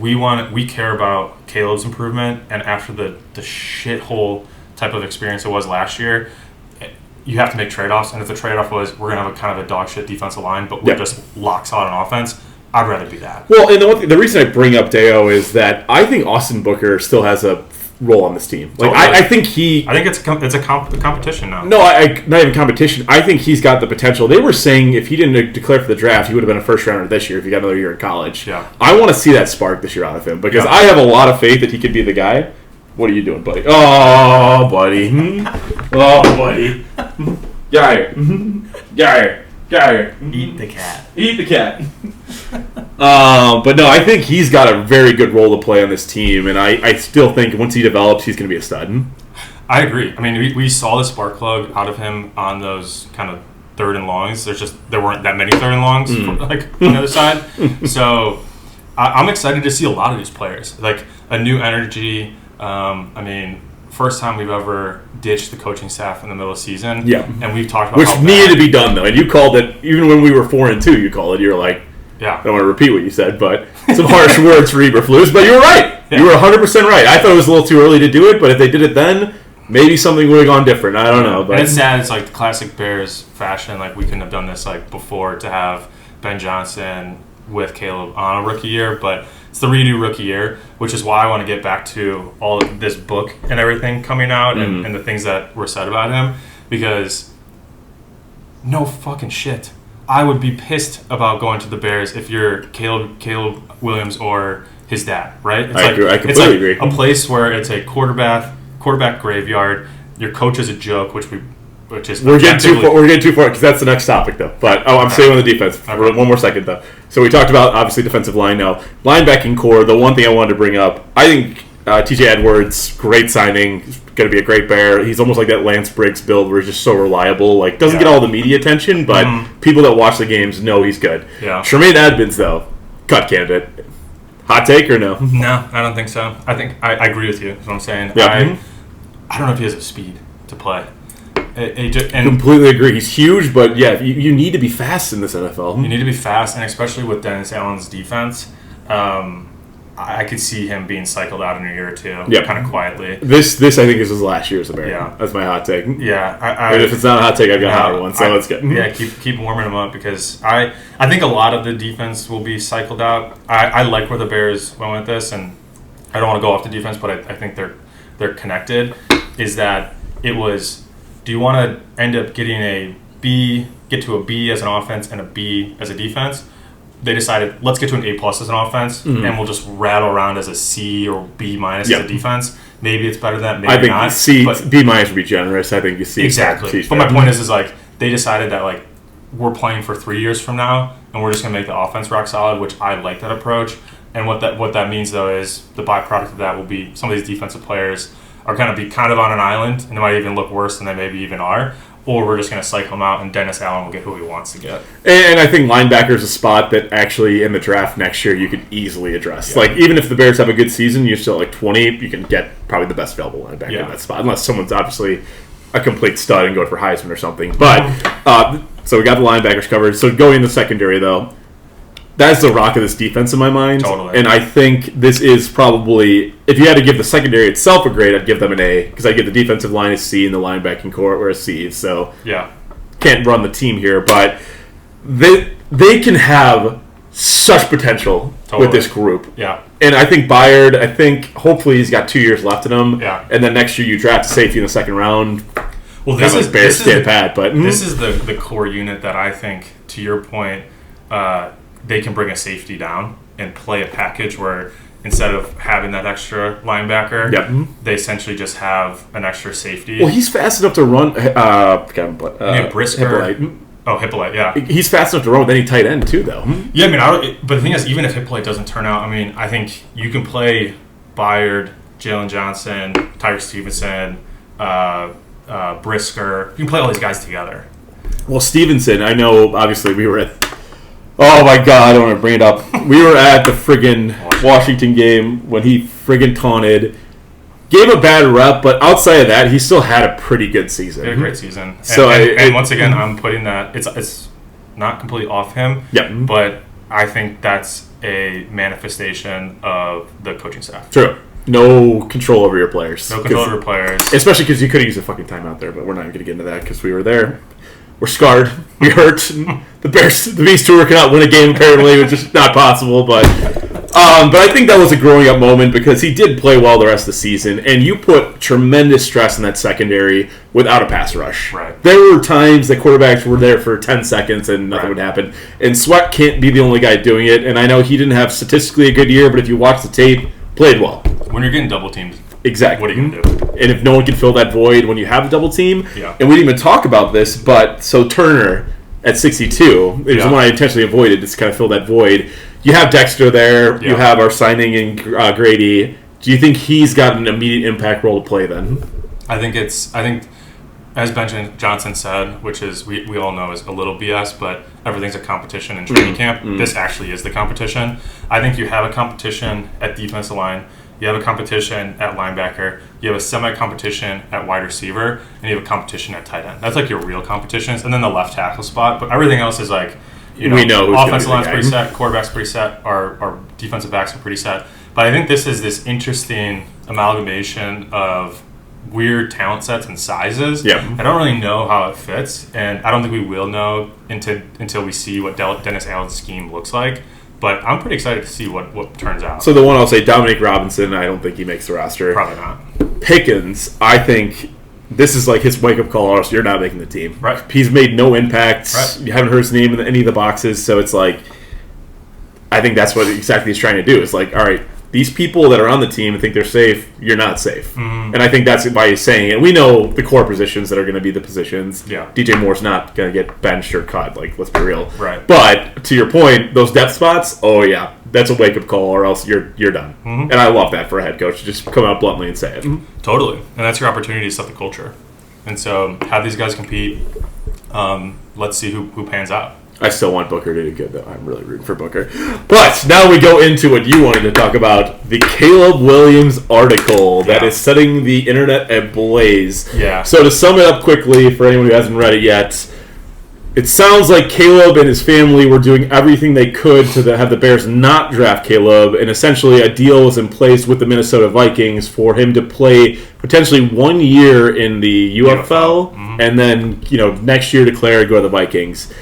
we care about Caleb's improvement, and after the shithole type of experience it was last year, you have to make trade-offs. And if the trade-off was we're going to have a kind of a dog shit defensive line, but we're just lock solid on offense, I'd rather be that.
Well, and the reason I bring up Deo is that I think Austin Booker still has a role on this team. I think
it's a competition now.
No, not even competition. I think he's got the potential. They were saying if he didn't declare for the draft, he would have been a first rounder this year if he got another year in college.
Yeah.
I want to see that spark this year out of him because I have a lot of faith that he could be the guy. What are you doing, buddy? Oh, buddy. Oh, buddy. Geyer.
Eat the cat.
Eat the cat. But no, I think he's got a very good role to play on this team, and I still think once he develops, he's going to be a stud.
I agree. I mean, we saw the spark plug out of him on those kind of third and longs. There weren't that many third and longs on the other side. So I'm excited to see a lot of these players. Like a new energy. First time we've ever ditched the coaching staff in the middle of the season.
Yeah.
And we've talked about
which needed to be done, though. And you called it, even when we were 4-2, you called it. You were like, I don't want to repeat what you said, but some harsh words for Eberflus. But you were right. Yeah. You were 100% right. I thought it was a little too early to do it, but if they did it then, maybe something would have gone different. I don't know. But
and it's sad. It's like the classic Bears fashion. Like, we couldn't have done this before to have Ben Johnson with Caleb on a rookie year, but it's the redo rookie year, which is why I want to get back to all of this book and everything coming out and the things that were said about him, because no fucking shit. I would be pissed about going to the Bears if you're Caleb Williams or his dad, right? It's
I completely agree.
A place where it's a quarterback graveyard. Your coach is a joke, which is
we're getting too far because that's the next topic though. But I'm staying on the defense for one more second though. So we talked about obviously defensive line now, linebacking core. The one thing I wanted to bring up, I think T.J. Edwards, great signing, going to be a great Bear. He's almost like that Lance Briggs build where he's just so reliable. Like doesn't get all the media attention, but people that watch the games know he's good.
Yeah.
Tremaine Edmonds though, cut candidate. Hot take or no?
No, I don't think so. I think I agree with you. Is what I'm saying.
Yeah.
I don't know if he has the speed to play.
Completely agree. He's huge, but yeah, you need to be fast in this NFL.
You need to be fast, and especially with Dennis Allen's defense, I could see him being cycled out in a year or two, kind of quietly.
This I think is his last year as a Bear.
Yeah.
That's my hot take.
Yeah,
if it's not a hot take, I've got a hotter one, so let's get.
Yeah, keep warming him up because I think a lot of the defense will be cycled out. I like where the Bears went with this, and I don't want to go off the defense, but I think they're connected. Is that it was? Do you want to end up getting get to a B as an offense and a B as a defense? They decided, let's get to an A+ as an offense, and we'll just rattle around as a C or B- as a defense. Maybe it's better than that, maybe not.
I think B- would be generous. I think you see
exactly. But my point is like they decided that like we're playing for 3 years from now, and we're just gonna make the offense rock solid, which I like that approach. And what that means though is the byproduct of that will be some of these defensive players are going to be kind of on an island, and they might even look worse than they maybe even are. Or we're just going to cycle them out, and Dennis Allen will get who he wants to get.
And I think linebacker is a spot that actually in the draft next year you could easily address. Yeah. Like even if the Bears have a good season, you're still like 20, you can get probably the best available linebacker in that spot, unless someone's obviously a complete stud and go for Heisman or something. But so we got the linebackers covered. So going in the secondary though, that's the rock of this defense in my mind.
Totally.
And I think this is probably, if you had to give the secondary itself a grade, I'd give them an A, because I give the defensive line a C and the linebacking core were a C. So can't run the team here, but they can have such potential with this group.
Yeah.
And I think Byard, hopefully he's got 2 years left in him.
Yeah.
And then next year you draft a safety in the second round.
Well, this is
the
core unit that I think, to your point, they can bring a safety down and play a package where instead of having that extra linebacker, they essentially just have an extra safety.
Well, he's fast enough to run.
Brisker. Hippolyte, yeah.
He's fast enough to run with any tight end, too, though.
Yeah, but the thing is, even if Hippolyte doesn't turn out, I think you can play Byard, Jalen Johnson, Tyler Stevenson, Brisker. You can play all these guys together.
Well, Stevenson, I know, obviously, we were at... Oh, my God, I don't want to bring it up. We were at the friggin' Washington game when he friggin' taunted. Gave a bad rep, but outside of that, he still had a pretty good season.
He had a great season. And once again, I'm putting that... It's not completely off him, but I think that's a manifestation of the coaching staff.
True. No control over your players.
No control over players.
Especially because you could have used a fucking timeout there, but we're not going to get into that because we were there. We're scarred. We hurt. The Beast Tour cannot win a game, apparently. It was just not possible, but I think that was a growing up moment because he did play well the rest of the season, and you put tremendous stress in that secondary without a pass rush.
Right.
There were times that quarterbacks were there for 10 seconds and nothing would happen, and Sweat can't be the only guy doing it, and I know he didn't have statistically a good year, but if you watch the tape, played well.
When you're getting double teamed,
exactly.
What are you going to do?
And if no one can fill that void when you have a double team, and we didn't even talk about this, but so Turner at 62 is the one I intentionally avoided to kind of fill that void. You have Dexter there. You have our signing in Grady. Do you think he's got an immediate impact role to play then?
I think as Ben Johnson said, which is we all know is a little BS, but everything's a competition in training camp. This actually is the competition. I think you have a competition at defensive line. You have a competition at linebacker. You have a semi-competition at wide receiver, and you have a competition at tight end. That's like your real competitions, and then the left tackle spot. But everything else is like,
we know
offensive line's pretty set, quarterback's pretty set, our defensive backs are pretty set. But I think this is this interesting amalgamation of weird talent sets and sizes.
Yeah.
I don't really know how it fits, and I don't think we will know until we see what Dennis Allen's scheme looks like. But I'm pretty excited to see what turns out.
So the one I'll say, Dominic Robinson, I don't think he makes the roster.
Probably not.
Pickens, I think this is like his wake-up call. So you're not making the team.
Right.
He's made no impact.
Right.
You haven't heard his name in any of the boxes. So it's like, I think that's what exactly he's trying to do. It's like, all right, these people that are on the team and think they're safe, you're not safe.
Mm-hmm.
And I think that's why he's saying it. We know the core positions that are going to be the positions.
Yeah.
DJ Moore's not going to get benched or cut. Like, let's be real.
Right.
But to your point, those depth spots, oh yeah, that's a wake-up call, or else you're done.
Mm-hmm.
And I love that for a head coach to just come out bluntly and say it.
Mm-hmm. Totally. And that's your opportunity to set the culture. And so have these guys compete. Let's see who pans out.
I still want Booker to do good, though. I'm really rooting for Booker. But now we go into what you wanted to talk about, the Caleb Williams article that is setting the internet ablaze.
Yeah.
So to sum it up quickly, for anyone who hasn't read it yet, it sounds like Caleb and his family were doing everything they could to have the Bears not draft Caleb, and essentially a deal was in place with the Minnesota Vikings for him to play potentially 1 year in the UFL, and then next year declare and go to the Vikings.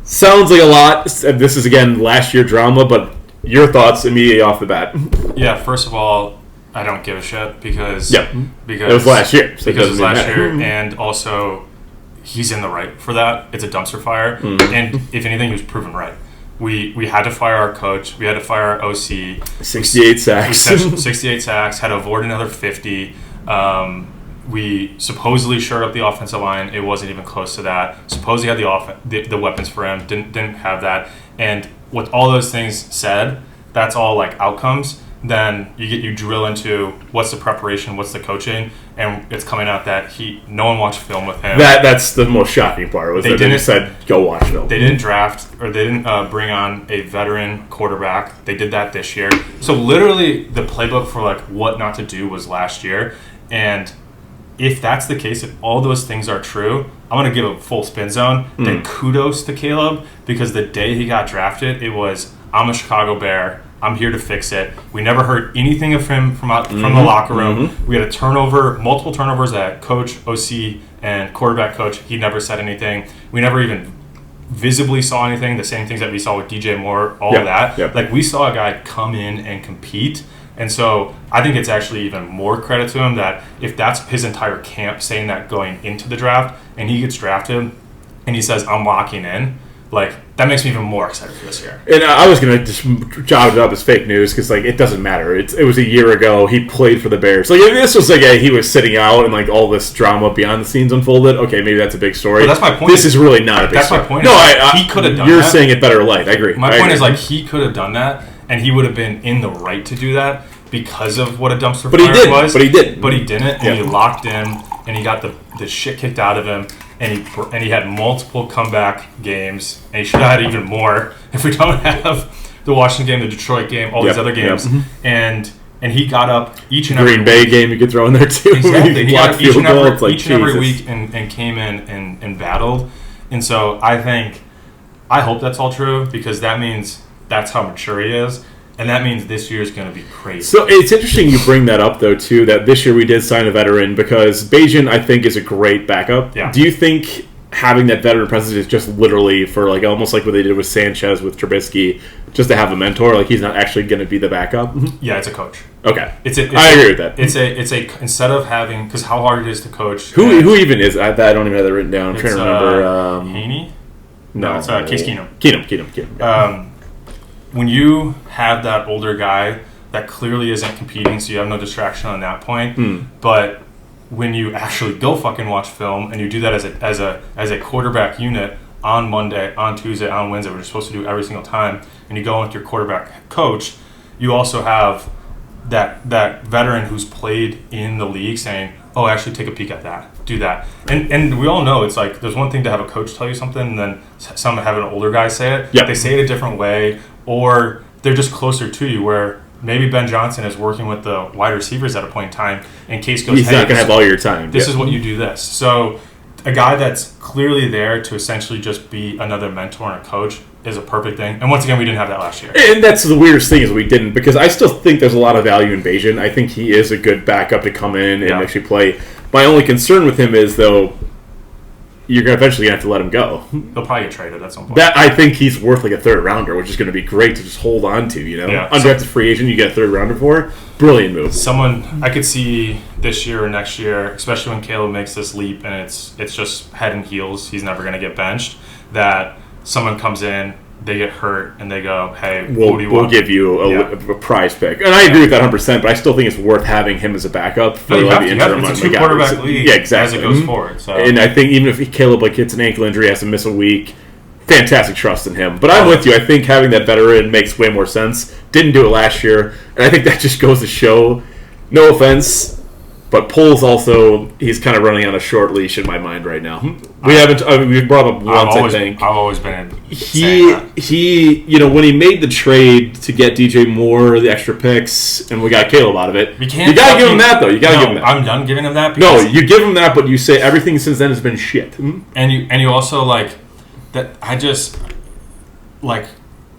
Sounds like a lot. This is, again, last year drama, but your thoughts immediately off the bat.
Yeah, first of all, I don't give a shit because
it was last year. So
because it was last year, and also he's in the right for that. It's a dumpster fire, and if anything, he was proven right. We had to fire our coach. We had to fire our OC.
68 sacks.
68 sacks. Had to avoid another 50. We supposedly shored up the offensive line. It wasn't even close to that. Supposedly had the weapons for him. Didn't have that. And with all those things said, that's all like outcomes. Then you drill into what's the preparation, what's the coaching, and it's coming out that no one watched film with him.
That's the most shocking part. Was they just said go watch film.
They didn't draft or they didn't bring on a veteran quarterback. They did that this year. So literally the playbook for like what not to do was last year. And if that's the case, if all those things are true, I'm going to give a full spin zone. Then kudos to Caleb, because the day he got drafted, it was, I'm a Chicago Bear. I'm here to fix it. We never heard anything of him from the locker room. We had multiple turnovers at coach, OC, and quarterback coach. He never said anything. We never even visibly saw anything. The same things that we saw with DJ Moore, all of that.
Yep.
Like, we saw a guy come in and compete. And so I think it's actually even more credit to him that if that's his entire camp saying that going into the draft, and he gets drafted and he says, I'm locking in, like, that makes me even more excited for this year.
And I was going to just jot it up as fake news because, like, it doesn't matter. It was a year ago. He played for the Bears. Like, if this was like he was sitting out and, like, all this drama behind the scenes unfolded, okay, maybe that's a big story.
But that's my point.
This is really not a big story.
That's my point.
No,
he could have done
you're
that.
saying it better light. I agree.
My point is, like, he could have done that, and he would have been in the right to do that because of what a dumpster fire was.
But he didn't.
But he didn't, and he locked in, and he got the shit kicked out of him. And he had multiple comeback games, and he should have had even more if we don't have the Washington game, the Detroit game, all these other games. And he got up each and every
Green Bay game you could throw in there too.
Exactly. He got up each and every
Jesus.
week and came in and battled. And so I hope that's all true, because that means that's how mature he is. And that means this year is going to be crazy.
So it's interesting you bring that up, though, too, that this year we did sign a veteran, because Bajan, I think, is a great backup.
Yeah.
Do you think having that veteran presence is just literally for, like, almost like what they did with Sanchez, with Trubisky, just to have a mentor? Like, he's not actually going to be the backup?
Yeah, it's a coach.
Okay.
I
agree with that.
It's a instead of having, because how hard it is to coach.
Who even is? I don't even have that written down. I'm trying to remember.
Haney?
No,
it's Case Keenum.
Keenum.
When you have that older guy that clearly isn't competing, so you have no distraction on that point, but when you actually go fucking watch film and you do that as a quarterback unit on Monday, on Tuesday, on Wednesday, which you're supposed to do every single time, and you go with your quarterback coach, you also have that veteran who's played in the league saying, oh, actually take a peek at that, do that. And we all know it's like there's one thing to have a coach tell you something and then some have an older guy say it.
Yep.
They say it a different way, or they're just closer to you, where maybe Ben Johnson is working with the wide receivers at a point in time, and Case goes,
he's not going to have all your time.
This is what you do this. So a guy that's clearly there to essentially just be another mentor and a coach is a perfect thing. And once again, we didn't have that last year.
And that's the weirdest thing is we didn't, because I still think there's a lot of value in Bajan. I think he is a good backup to come in and actually play. My only concern with him is, though, you're eventually going to have to let him go.
He'll probably get traded at some point.
That I think he's worth like a third rounder, which is going to be great to just hold on to.
Yeah.
Undrafted free agent, you get a third rounder for. Brilliant move.
Someone I could see this year or next year, especially when Caleb makes this leap and it's just head and heels. He's never going to get benched. That someone comes in, they get hurt, and they go, "Hey, what do you want?
We'll give you a prize pick." And I agree with that 100%, but I still think it's worth having him as a backup for
you have
the
to.
interim.
It's a two-quarterback league
exactly.
as it goes forward. So.
And I think even if Caleb hits an ankle injury, has to miss a week, fantastic trust in him. But I'm with you. I think having that veteran makes way more sense. Didn't do it last year, and I think that just goes to show, no offense, but Poles also, he's kind of running on a short leash in my mind right now. We brought him up once, I think.
I've always been
He, when he made the trade to get DJ Moore, the extra picks, and we got Caleb out of it. You got to give him that, though. Give him that.
I'm done giving him that.
No, you give him that, but you say everything since then has been shit.
And you also, that I just,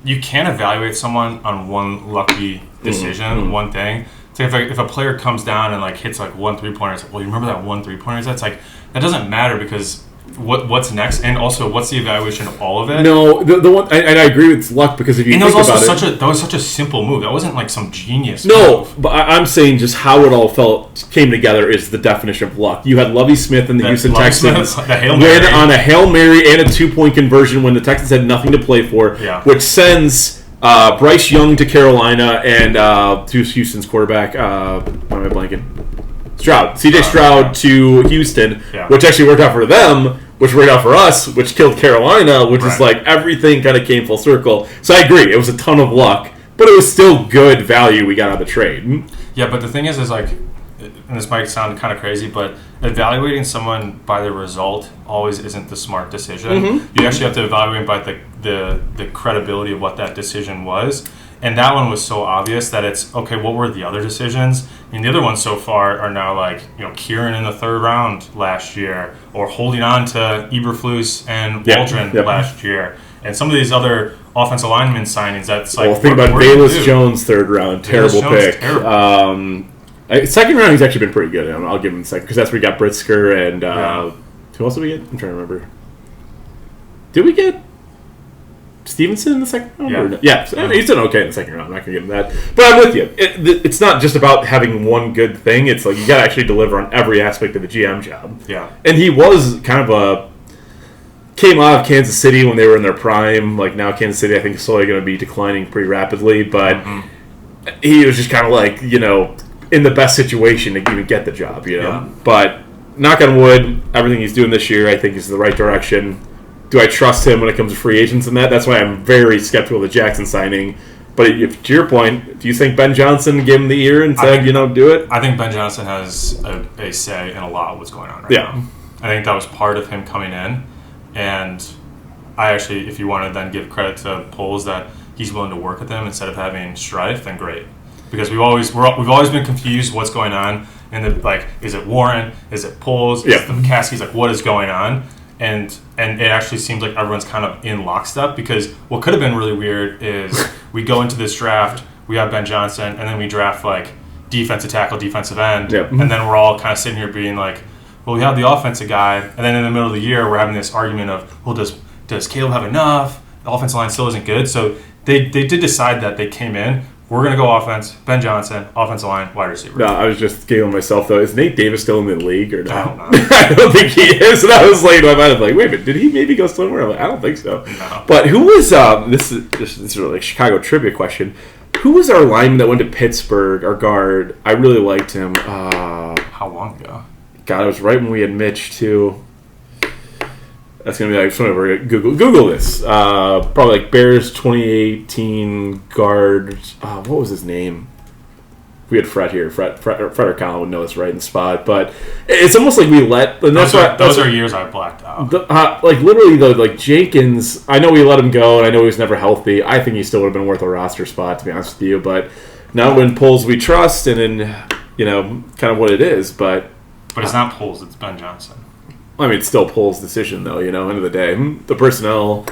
you can't evaluate someone on one lucky decision, one thing. It's like if a player comes down and hits 1 3-pointer, it's like, well, you remember that 1 3-pointer? That's that doesn't matter because what's next, and also what's the evaluation of all of it?
No, the one, and I agree with luck because if you think about it,
that was such a simple move. That wasn't some genius.
No,
move.
But I'm saying just how it all came together is the definition of luck. You had Lovie Smith and the Houston Texans win on a Hail Mary and a 2-point conversion when the Texans had nothing to play for, which sends Bryce Young to Carolina and to Houston's quarterback. Why am I blanking? CJ Stroud to Houston, which actually worked out for them, which worked out for us, which killed Carolina, which is everything kind of came full circle. So I agree, it was a ton of luck, but it was still good value we got out of the trade.
Yeah, but the thing is and this might sound kind of crazy, but evaluating someone by the result always isn't the smart decision. You actually have to evaluate by the credibility of what that decision was. And that one was so obvious that it's, okay, what were the other decisions? I mean, the other ones so far are now Kieran in the 3rd round last year, or holding on to Eberflus and Waldron last year. And some of these other offensive lineman signings, that's
think about Bayless Jones 3rd round, terrible pick. Second round, he's actually been pretty good. I'll give him a second because that's where we got Britzker and who else did we get? I'm trying to remember. Did we get Stevenson in the second round? Yeah. He's done okay in the second round. I'm not going to give him that. But I'm with you. It's not just about having one good thing. It's you got to actually deliver on every aspect of the GM job.
Yeah.
And he was kind of came out of Kansas City when they were in their prime. Now Kansas City, I think, is slowly going to be declining pretty rapidly. But he was just kind of in the best situation to even get the job,
Yeah.
But knock on wood, everything he's doing this year, I think, is the right direction. Do I trust him when it comes to free agents and that? That's why I'm very skeptical of the Jackson signing. But to your point, do you think Ben Johnson gave him the ear and said, do it?
I think Ben Johnson has a say in a lot of what's going on right now. I think that was part of him coming in. And I actually, if you want to then give credit to Poles that he's willing to work with them instead of having strife, then great. Because we've always been confused what's going on. And is it Warren? Is it Poles? Is it the McCaskies? What is going on? And it actually seems like everyone's kind of in lockstep, because what could have been really weird is we go into this draft, we have Ben Johnson, and then we draft defensive tackle, defensive end, and then we're all kind of sitting here being well, we have the offensive guy, and then in the middle of the year we're having this argument of, well, does Caleb have enough? The offensive line still isn't good. So they did decide that they came in, we're going to go offense, Ben Johnson, offensive line, wide receiver.
No, I was just giggling myself, though. Is Nate Davis still in the league or not?
I don't know.
I don't think he is. And I was in my mind, wait a minute, did he maybe go somewhere? I don't think so.
No.
But who was, this is really Chicago trivia question. Who was our lineman that went to Pittsburgh, our guard? I really liked him.
How long ago?
God, it was right when we had Mitch, too. That's going to be somewhere. Google this. Probably Bears 2018 guard. What was his name? We had Fred here. Fred or Colin would know this right in the spot. But it's almost like we let. And
those are years I blacked out.
Literally, though, Jenkins, I know we let him go, and I know he was never healthy. I think he still would have been worth a roster spot, to be honest with you. But now when Poles we trust, and then, kind of what it is. But
it's not Poles, it's Ben Johnson.
I mean, it's still Poles' decision, though, end of the day. The personnel...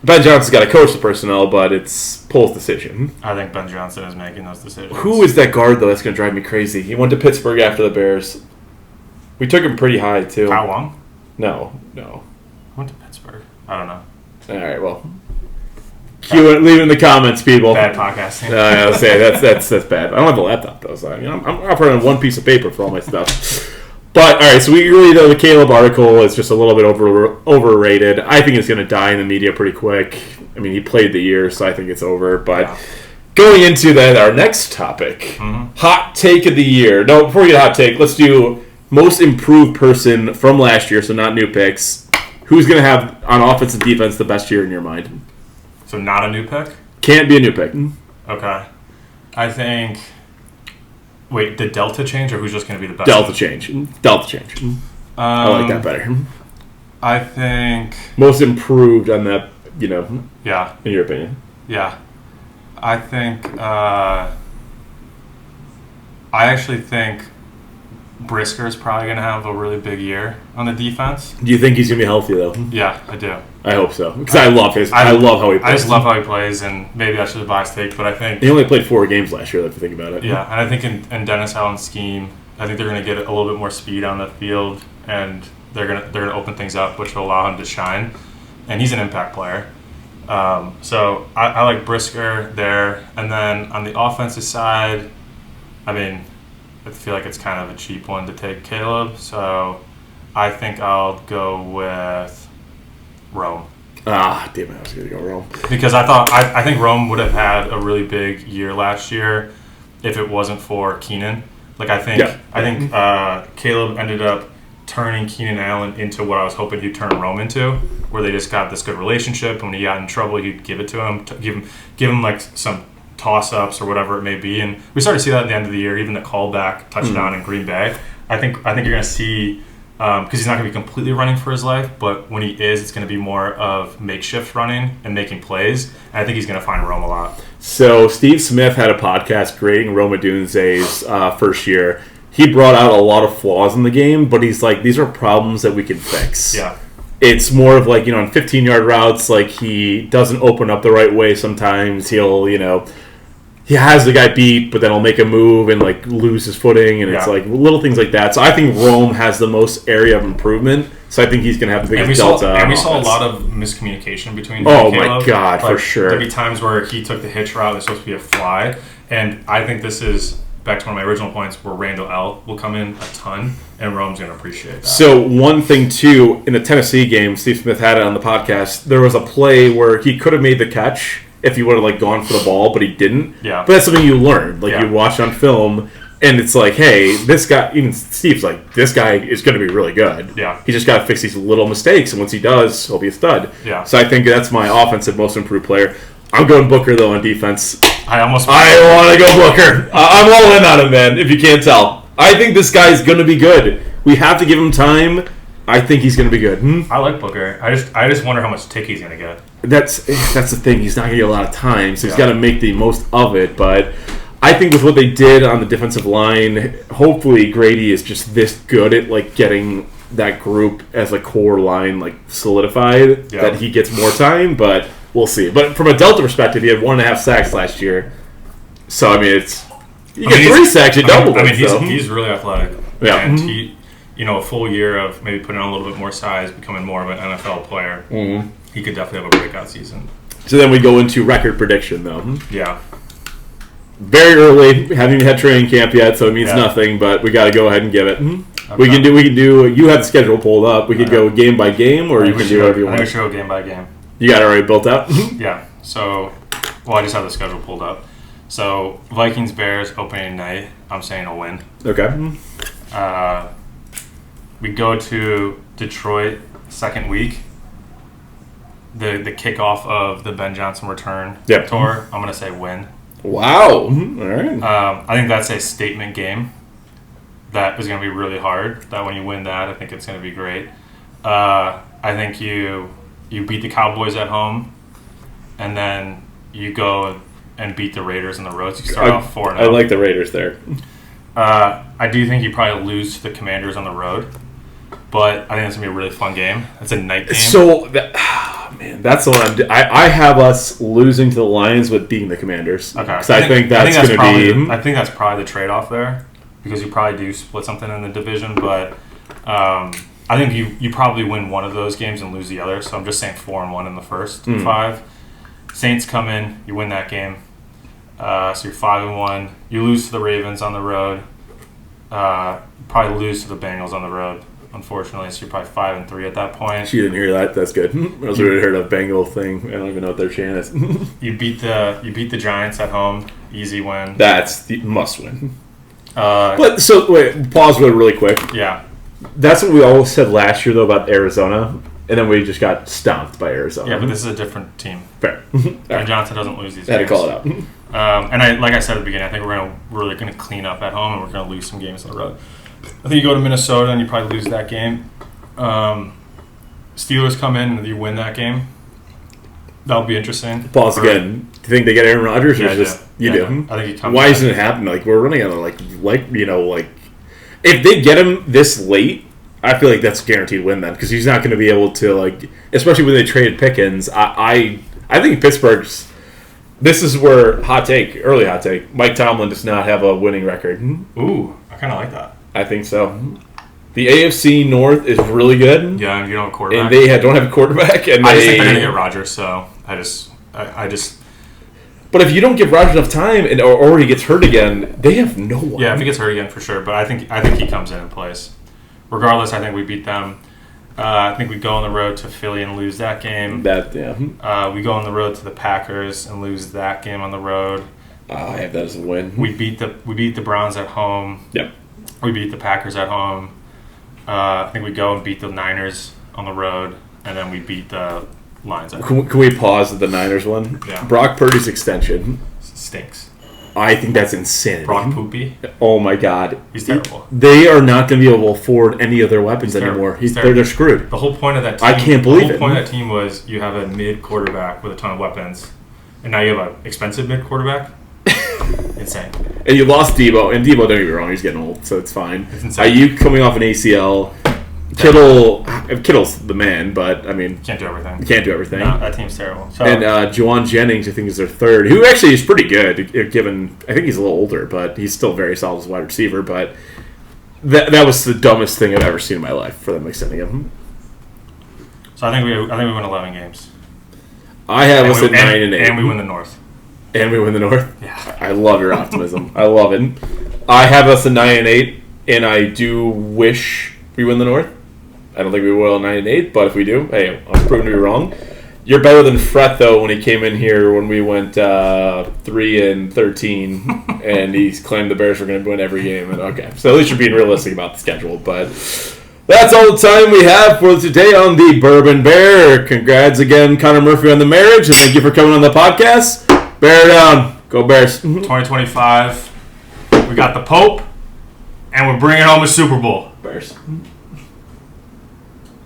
Ben Johnson's got to coach the personnel, but it's Poles' decision.
I think Ben Johnson is making those decisions.
Who is that guard, though, that's going to drive me crazy? He went to Pittsburgh after the Bears. We took him pretty high, too.
How long?
No.
I went to Pittsburgh. I don't know.
All right, well. Leave it in the comments, people.
Bad podcasting.
I was say that's bad. I don't have a laptop though, so I'm operating on one piece of paper for all my stuff. But all right, so we really know the Caleb article is just a little bit overrated. I think it's going to die in the media pretty quick. I mean, he played the year, so I think it's over. But going into our next topic, hot take of the year. No, before we get a hot take, let's do most improved person from last year. So not new picks. Who's going to have on offense and defense the best year in your mind?
So not a new pick?
Can't be a new pick.
Okay. I think... Wait, did Delta change, or who's just going to be the best?
Delta change. I like that better.
I think...
Most improved on that,
Yeah.
in your opinion.
Yeah. I think... I actually think Brisker's probably going to have a really big year on the defense.
Do you think he's going to be healthy, though?
Yeah, I do.
I hope so. Because I love how he plays.
I just love how he plays, and maybe that's just a biased take, but I think...
He only played 4 games last year, if you think about it.
Yeah, and I think in Dennis Allen's scheme, I think they're going to get a little bit more speed on the field, and they're going to open things up, which will allow him to shine. And he's an impact player. So I like Brisker there. And then on the offensive side, I mean, I feel like it's kind of a cheap one to take Caleb, so I think I'll go with Rome.
Ah, damn it, I was going to go Rome.
Because I think Rome would have had a really big year last year if it wasn't for Keenan. Like I think Caleb ended up turning Keenan Allen into what I was hoping he'd turn Rome into, where they just got this good relationship, and when he got in trouble, he'd give it to him, give him like some toss-ups or whatever it may be. And we started to see that at the end of the year, even the callback touchdown in Green Bay. I think you're going to see, because he's not going to be completely running for his life, but when he is, it's going to be more of makeshift running and making plays. And I think he's going to find Rome a lot.
So Steve Smith had a podcast grading Rome Odunze's first year. He brought out a lot of flaws in the game, but he's like, these are problems that we can fix.
Yeah.
It's more of like, on 15-yard routes, like he doesn't open up the right way sometimes. He'll, he has the guy beat, but then he'll make a move and like lose his footing, and it's like little things like that. So I think Rome has the most area of improvement. So I think he's going to have the biggest delta.
And we saw a lot of miscommunication between him
and
Caleb.
Oh my God, for sure.
There'd be times where he took the hitch route. It's supposed to be a fly, and I think this is back to one of my original points where Randall L will come in a ton, and Rome's going to appreciate that. So
one thing too, in the Tennessee game, Steve Smith had it on the podcast. There was a play where he could have made the catch if he would have like gone for the ball, but he didn't.
Yeah.
But that's something you learn. Like you watch on film, and it's like, hey, this guy. Even Steve's like, this guy is going to be really good.
Yeah.
He just got to fix these little mistakes, and once he does, he'll be a stud.
Yeah.
So I think that's my offensive most improved player. I'm going Booker though on defense.
I want
to go Booker. I'm all in on him, man. If you can't tell, I think this guy's going to be good. We have to give him time. I think he's going to be good.
I like Booker. I just wonder how much tick he's going to get.
That's the thing. He's not going to get a lot of time, so he's got to make the most of it. But I think with what they did on the defensive line, hopefully Grady is just this good at like getting that group as a core line like solidified that he gets more time. But we'll see. But from a Delta perspective, he had 1.5 sacks last year. So I mean, you get 3 sacks, you doubled it.
He's really athletic.
Yeah.
And he, a full year of maybe putting on a little bit more size, becoming more of an NFL player.
Mm-hmm.
He could definitely have a breakout season.
So then we go into record prediction, though.
Yeah.
Very early, haven't even had training camp yet, so it means nothing. But we got to go ahead and give it. Okay. We can do. You have the schedule pulled up. We could go game by game, or you can do whatever you want.
I think we should go game by game.
You got it already built out.
Yeah. So, I just have the schedule pulled up. So Vikings Bears opening night. I'm saying a win.
Okay.
We go to Detroit second week. The kickoff of the Ben Johnson return tour. I'm gonna say win.
Wow. Mm-hmm. All right.
I think that's a statement game. That is gonna be really hard. That when you win that, I think it's gonna be great. I think you beat the Cowboys at home, and then you go and beat the Raiders on the road. So you start off 4-0.
I like the Raiders there.
I do think you probably lose to the Commanders on the road, but I think it's going to be a really fun game. It's a night game.
So, that's the one I have us losing to the Lions with beating the Commanders.
Okay.
Because I think that's going to be...
I think that's probably the trade-off there, because you probably do split something in the division, but... I think you probably win one of those games and lose the other. So I'm just saying 4-1 in the first 5. Saints come in, you win that game. So you're 5-1. You lose to the Ravens on the road. Probably lose to the Bengals on the road, unfortunately. So you're probably 5-3 at that point.
She didn't hear that. That's good. I was already heard a Bengal thing. I don't even know what their chant is.
You beat the Giants at home, easy win.
That's the must win.
But
so wait, pause really quick.
Yeah,
that's what we always said last year though about Arizona, and then we just got stomped by Arizona.
Yeah, but this is a different team.
Fair.
And Johnson doesn't lose these.
I had
games.
to call it out.
And like I said at the beginning, I think we're really going to clean up at home, and we're going to lose some games on the road. I think you go to Minnesota and you probably lose that game. Steelers come in and you win that game. That'll be interesting.
Pause again. Do you think they get Aaron Rodgers, or just you do?
I think he comes.
Why isn't it happening? Like we're running out of like if they get him this late, I feel like that's a guaranteed win then because he's not going to be able to especially when they traded Pickens. I think Pittsburgh's. This is where early hot take. Mike Tomlin does not have a winning record.
Ooh, I kind of like that.
I think so. The AFC North is really good.
Yeah, and you don't have a quarterback.
And they don't have a quarterback. And
I just think they're going to get Rodgers, so I just.
But if you don't give Rodgers enough time or he gets hurt again, they have no one.
Yeah, if he gets hurt again, for sure. But I think he comes in and plays. Regardless, I think we beat them. I think we go on the road to Philly and lose that game. We go on the road to the Packers and lose that game on the road.
I have that as a win.
We beat the Browns at home.
Yep.
We beat the Packers at home. I think we go and beat the Niners on the road, and then we beat the Lions at home.
Can we pause at the Niners one?
Yeah.
Brock Purdy's extension
Stinks.
I think that's insanity.
Brock Poopy.
Oh my God,
he's terrible.
They are not going to be able to afford any of their weapons anymore. They're screwed.
The whole point of that team,
I can't believe it.
The whole point of that team was you have a mid quarterback with a ton of weapons, and now you have an expensive mid quarterback. Insane.
And you lost Debo, and Debo, don't get me wrong, he's getting old, so it's fine.
It's insane.
Ayuk coming off an ACL. Kittle's the man, but I mean,
can't do everything.
No,
that team's terrible. So,
and Juwan Jennings, I think, is their third, who actually is pretty good. Given, I think he's a little older, but he's still very solid as a wide receiver. But that was the dumbest thing I've ever seen in my life for them extending him.
So I think we win 11 games.
I have us at 9-8,
and we win the North.
And we win the North.
Yeah,
I love your optimism. I love it. I have us at 9-8, and I do wish we win the North. I don't think we will 9-8, but if we do, hey, I'm proven to be wrong. You're better than Fret though when he came in here when we went 3-13, and he claimed the Bears were going to win every game. And okay, so at least you're being realistic about the schedule. But that's all the time we have for today on the Bourbon Bear. Congrats again, Connor Murphy, on the marriage, and thank you for coming on the podcast. Bear down, go Bears.
2025, we got the Pope, and we're bringing home a Super Bowl.
Bears.